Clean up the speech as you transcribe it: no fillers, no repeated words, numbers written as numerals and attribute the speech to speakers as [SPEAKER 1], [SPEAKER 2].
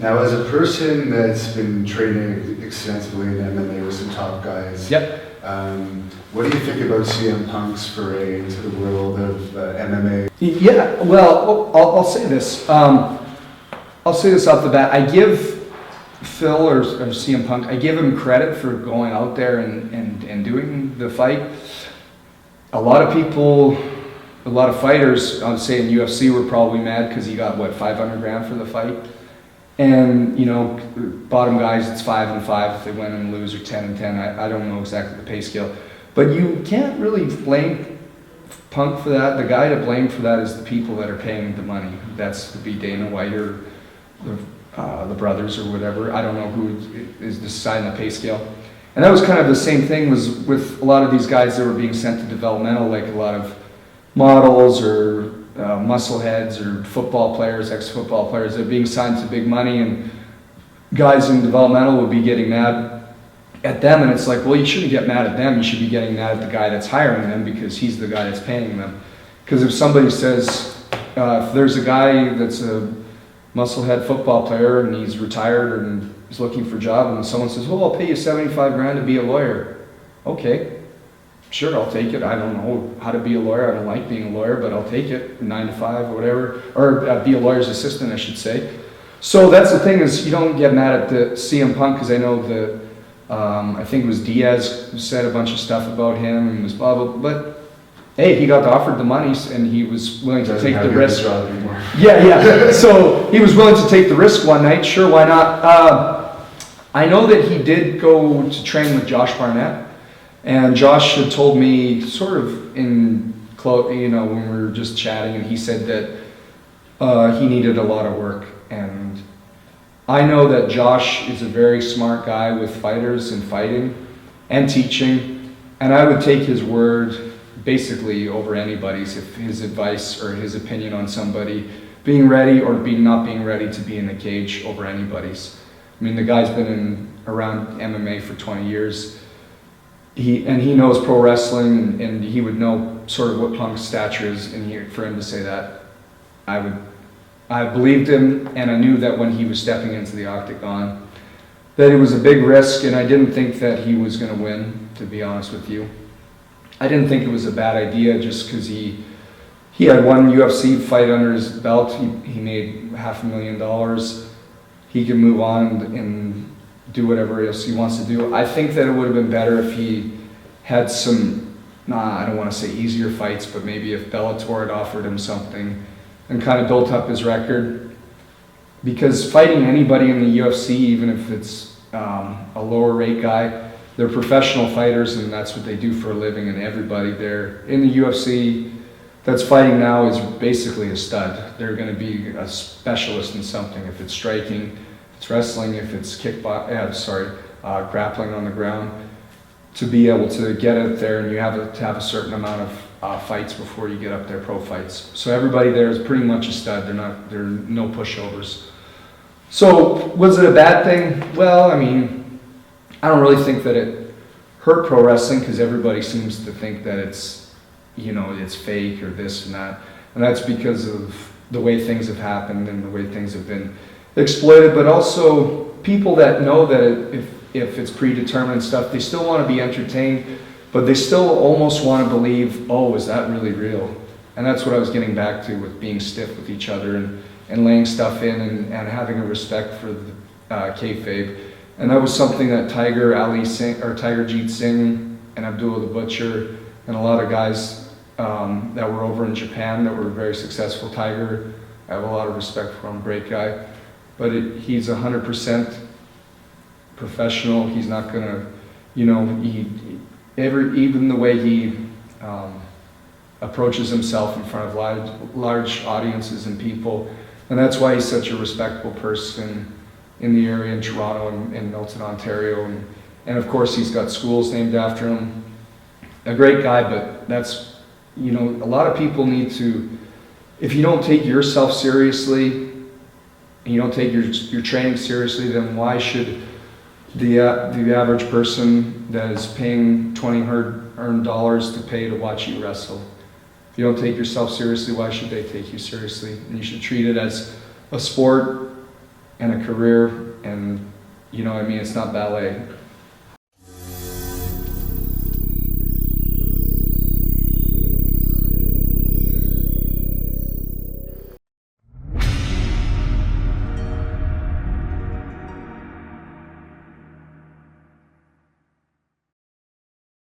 [SPEAKER 1] Now, as a person that's been training extensively in MMA with some top guys,
[SPEAKER 2] yep.
[SPEAKER 1] What do you think about CM Punk's foray into the world of MMA?
[SPEAKER 2] Yeah, well, I'll say this. I'll say this off the bat. I give Phil or CM Punk, I give him credit for going out there and doing the fight. A lot of people, a lot of fighters, I would say in UFC, were probably mad because he got, what, $500,000 for the fight? And, you know, bottom guys, it's 5 and 5 if they win and lose, or 10 and 10. I don't know exactly the pay scale. But you can't really blame Punk for that. The guy to blame for that is the people that are paying the money. That's to be Dana White or the brothers or whatever. I don't know who is deciding the pay scale. And that was kind of the same thing was with a lot of these guys that were being sent to developmental, like a lot of models or muscle heads or football players, ex-football players that are being signed to big money, and guys in developmental would be getting mad at them, and it's like, well, you shouldn't get mad at them, you should be getting mad at the guy that's hiring them because he's the guy that's paying them. Because if somebody says, if there's a guy that's a musclehead football player and he's retired and he's looking for a job, and someone says, well, I'll pay you $75,000 to be a lawyer. Okay, sure, I'll take it. I don't know how to be a lawyer. I don't like being a lawyer, but I'll take it, 9 to 5 or whatever, or be a lawyer's assistant, I should say. So that's the thing, is you don't get mad at the CM Punk, because I know that I think it was Diaz who said a bunch of stuff about him and was blah blah, but hey, he got offered the money and he was willing to take the risk. Yeah. So he was willing to take the risk one night. Sure, why not? I know that he did go to train with Josh Barnett, and Josh had told me sort of in you know, when we were just chatting, and he said that he needed a lot of work. And I know that Josh is a very smart guy with fighters and fighting and teaching, and I would take his word basically over anybody's, if his advice or his opinion on somebody being ready or not being ready to be in the cage over anybody's. I mean, the guy's been around MMA for 20 years. He knows pro wrestling, and he would know sort of what Punk's stature is, and for him to say that, I believed him, and I knew that when he was stepping into the octagon, that it was a big risk, and I didn't think that he was going to win, to be honest with you. I didn't think it was a bad idea just because he had one UFC fight under his belt. He made $500,000. He can move on and do whatever else he wants to do. I think that it would have been better if he had some, I don't want to say easier fights, but maybe if Bellator had offered him something and kind of built up his record. Because fighting anybody in the UFC, even if it's a lower rate guy, they're professional fighters, and that's what they do for a living, and everybody there in the UFC that's fighting now is basically a stud. They're going to be a specialist in something. If it's striking, if it's wrestling, if it's grappling on the ground, to be able to get it there, and you have to have a certain amount of fights before you get up there, pro fights. So everybody there is pretty much a stud. They're no pushovers. So was it a bad thing? Well, I mean, I don't really think that it hurt pro wrestling, because everybody seems to think that it's, you know, it's fake or this and that. And that's because of the way things have happened and the way things have been exploited. But also people that know that if it's predetermined stuff, they still want to be entertained, but they still almost want to believe, oh, is that really real? And that's what I was getting back to with being stiff with each other and laying stuff in and having a respect for the kayfabe. And that was something that Tiger Jeet Singh and Abdullah the Butcher and a lot of guys that were over in Japan that were very successful. Tiger, I have a lot of respect for him, great guy. But he's 100% professional. He's not gonna, you know, even the way he approaches himself in front of large audiences and people. And that's why he's such a respectable person in the area in Toronto and Milton, Ontario. And of course he's got schools named after him. A great guy, but that's, you know, a lot of people need to, if you don't take yourself seriously, and you don't take your training seriously, then why should the average person that is paying $20 earned dollars to pay to watch you wrestle? If you don't take yourself seriously, why should they take you seriously? And you should treat it as a sport and a career, and you know what I mean, it's not ballet.